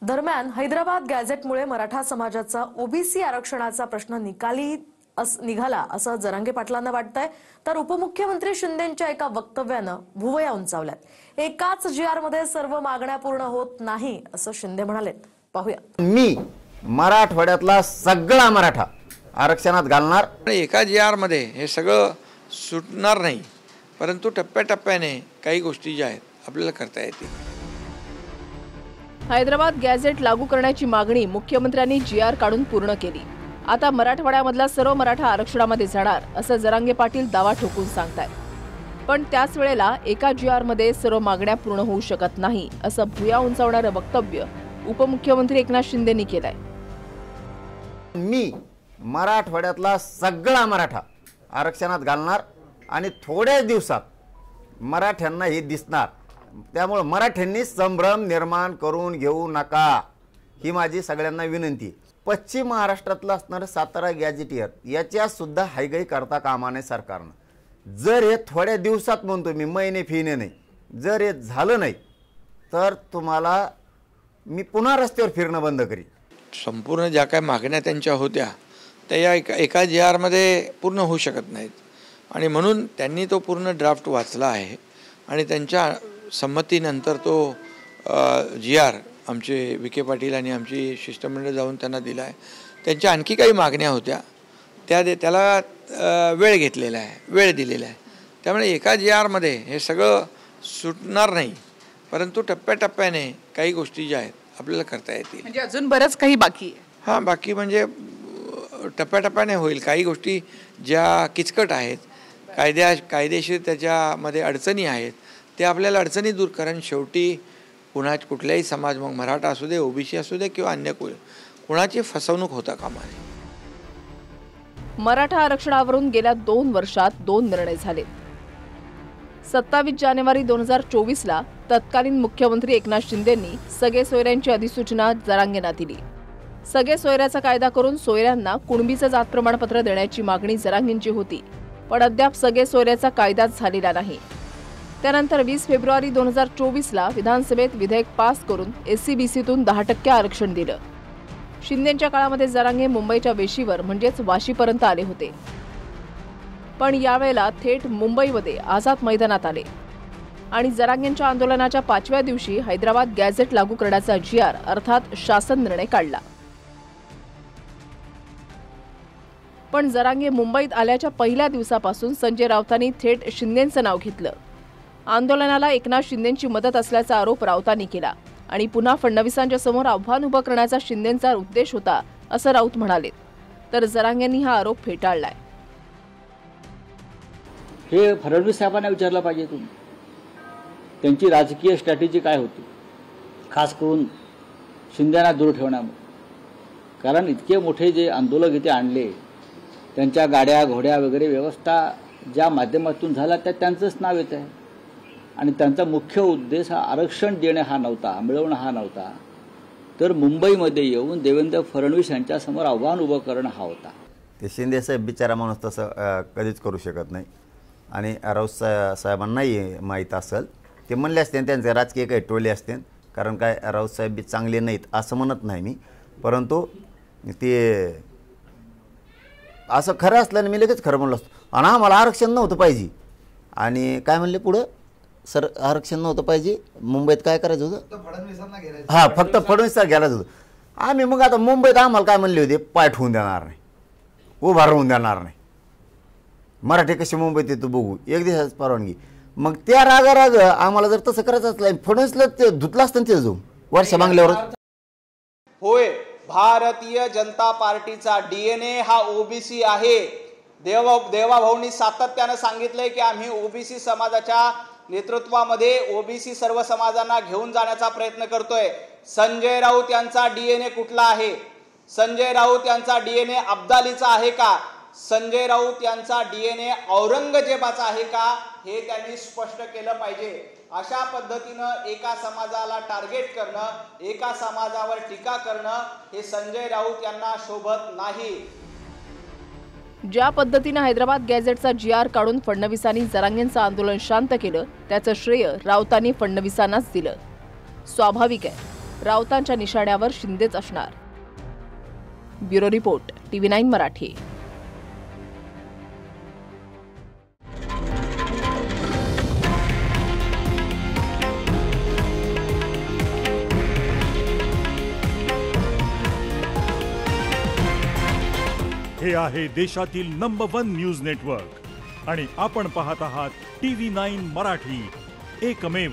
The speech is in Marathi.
दरम्यान हैदराबाद गॅझेटमुळे मराठा समाजाचा ओबीसी आरक्षणाचा प्रश्न निघाला असं जरांगे पाटलांना वाटतंय, तर उपमुख्यमंत्री शिंदेंच्या एका वक्तव्यानं भुवया उंचावल्यात। एकाच जीआर मध्ये सर्व मागण्या पूर्ण होत नाही असं शिंदे म्हणालेत। पाहूया। मी मराठवाड्यातला सगळा मराठा आरक्षणात घालणार। एका जीआर मध्ये हे सगळं सुटणार नाही, परंतु टप्प्याटप्प्याने काही गोष्टी ज्या आहेत आपल्याला करता येतील। हैदराबाद गॅझेट लागू करण्याची मागणी मुख्यमंत्र्यांनी जीआर काढून पूर्ण केली। आता मराठवाड्यामधला सर्व मराठा आरक्षणामध्ये जाणार असं जरांगे पाटील दावा ठोकून सांगतायत। पण त्याच वेळेला एका जीआर मध्ये सर्व मागण्या पूर्ण होऊ शकत नाही असं भुया उंचावणारं वक्तव्य उपमुख्यमंत्री एकनाथ शिंदेंनी केलंय। मी मराठवाड्यातला सगळा मराठा आरक्षणात घालणार आणि थोड्या दिवसात मराठ्यांना हे दिसणार, त्यामुळे मराठ्यांनी संभ्रम निर्माण करून घेऊ नका ही माझी सगळ्यांना विनंती। पश्चिम महाराष्ट्रातलं असणारं सातारा गॅझेटियर याच्या सुद्धा हायगाई करता कामा नये सरकारनं। जर हे थोड्या दिवसात म्हणतो मी, महिने फिने नाही, जर हे झालं नाही तर तुम्हाला मी पुन्हा रस्त्यावर फिरणं बंद करीन। संपूर्ण ज्या काही मागण्या त्यांच्या होत्या त्या या एका जीआर मध्ये पूर्ण होऊ शकत नाहीत आणि म्हणून त्यांनी तो पूर्ण ड्राफ्ट वाचला आहे आणि त्यांच्या संमतीनंतर तो जीआर आमचे विखे पाटील आणि आमची शिष्टमंडळ जाऊन त्यांना दिला आहे। त्यांच्या आणखी काही मागण्या होत्या त्याला वेळ घेतलेला आहे, वेळ दिलेला आहे। त्यामुळे एका जीआरमध्ये हे सगळं सुटणार नाही, परंतु टप्प्याटप्प्याने काही गोष्टी ज्या आहेत आपल्याला करता येतील। म्हणजे अजून बरंच काही बाकी आहे। हां, बाकी म्हणजे टप्प्याटप्प्याने होईल। काही गोष्टी ज्या किचकट आहेत, कायदेशीर त्याच्यामध्ये अडचणी आहेत, ते आपल्याला अडचणी दूर करून शेवटी कुठल्याही समाज, मग मराठा असू दे, ओबीसी असू दे किंवा अन्य कुणाची फसवणूक होता कामा नये। मराठा आरक्षणावरून गेल्या 2 वर्षात 2 निर्णय झाले। 27 जानेवारी 2024ला तत्कालीन मुख्यमंत्री एकनाथ शिंदेंनी सगळे सोयऱ्यांची अधिसूचना जरांगेंना दिली। सगळे सोयऱ्याचा कायदा करून सोयऱ्यांना कुणबीचं जात प्रमाणपत्र देण्याची मागणी जरांगेंची होती, पण अद्याप सगळे सोयऱ्याचा कायदाच झालेला नाही। त्यानंतर 20 फेब्रुवारी 2024ला विधानसभेत विधेयक पास करून एससीबीसीतून 10% आरक्षण दिलं। शिंदेंच्या काळामध्ये जरांगे मुंबईच्या वेशीवर म्हणजेच वाशीपर्यंत आले होते, पण यावेळेला थेट मुंबईमध्ये आझाद मैदानात आले आणि जरांगेंच्या आंदोलनाच्या 5व्या दिवशी हैदराबाद गॅझेट लागू करण्याचा जीआर अर्थात शासन निर्णय काढला। पण जरांगे मुंबईत आल्याच्या पहिल्या दिवसापासून संजय राऊतांनी थेट शिंदेंचं नाव घेतलं। आंदोलनाला एकनाथ शिंदेंची मदत असल्याचा आरोप राऊतांनी केला आणि पुन्हा फडणवीसांच्या समोर आव्हान उभं करण्याचा शिंदेंचा उद्देश होता असं राऊत म्हणाले, तर जरांगेंनी हा आरोप फेटाळलाय। हे फडणवीस साहेबांना विचारलं पाहिजे तुम्ही, त्यांची राजकीय स्ट्रॅटेजी काय होती, खास करून शिंदेंना दूर ठेवण्यामध्ये। कारण इतके मोठे जे आंदोलक इथे आणले, त्यांच्या गाड्या घोड्या वगैरे व्यवस्था ज्या माध्यमातून झाला त्या त्यांचंच नाव येत आहे आणि त्यांचा मुख्य उद्देश हा आरक्षण देणे हा नव्हता, मिळवणं हा नव्हता, तर मुंबईमध्ये येऊन देवेंद्र फडणवीस यांच्या समोर आव्हान उभं करणं हा होता। ते शिंदे साहेब बिचारा माणूस तसं कधीच करू शकत नाही आणि राऊत साहेबांनाही माहीत असेल, ते म्हणले असते त्यांचे राजकीय काही टोले असते, कारण काय राऊत साहेब बी चांगले नाहीत असं म्हणत नाही मी, परंतु ते असं खरं असल्याने मी लगेच खरं म्हणलं असतो। आणि आम्हाला आरक्षण नव्हतं पाहिजे आणि काय म्हणले पुढं, सर आरक्षण नव्हतं पाहिजे, मुंबईत काय करायचं होतं, हां फक्त फडणवीसला घ्यायलाच होतं। आम्ही मग आता मुंबईत आम्हाला काय म्हणले होते, पाय ठेवून देणार नाही, उभा राहून देणार नाही, मराठी कशी मुंबईत येतो बघू, एक दिवसाची परवानगी। मग त्या राग आम्हाला जर तसं करायचं असलं, फडणवीसला ते धुतलं असतं ते जाऊन वर्ष बांगल्यावर। होय, भारतीय जनता पार्टीचा डीएनए हा ओबीसी आहे। देवाभाऊंनी सातत्याने सांगितलंय की आम्ही ओबीसी समाजाच्या नेतृत्वामध्ये ओबीसी सर्व समाजांना घेऊन जाण्याचा प्रयत्न करतोय। संजय राऊत यांचा डीएनए कुठला आहे? संजय राऊत यांचा डीएनए अब्दालीचा आहे का? संजय राऊत यांचा डीएनए औरंगजेबाचा आहे का? हे त्यांनी स्पष्ट केलं पाहिजे। अशा पद्धतीनं एका समाजाला टार्गेट करणं, एका समाजावर टीका करणं हे संजय राऊत यांना शोभत नाही। ज्या पद्धतीने हैदराबाद गॅझेटचा जीआर काढून फडणवीसांनी जरांगेंचं आंदोलन शांत केलं, त्याचं श्रेय राऊतांनी फडणवीसांनाच दिलं। स्वाभाविक आहे, राऊतांच्या निशाण्यावर शिंदेच असणार. Bureau report, TV9 Marathi. हे आहे देशातील नंबर 1 न्यूज नेटवर्क आणि आपण पाहत आहात TV9 मराठी, एकमेव.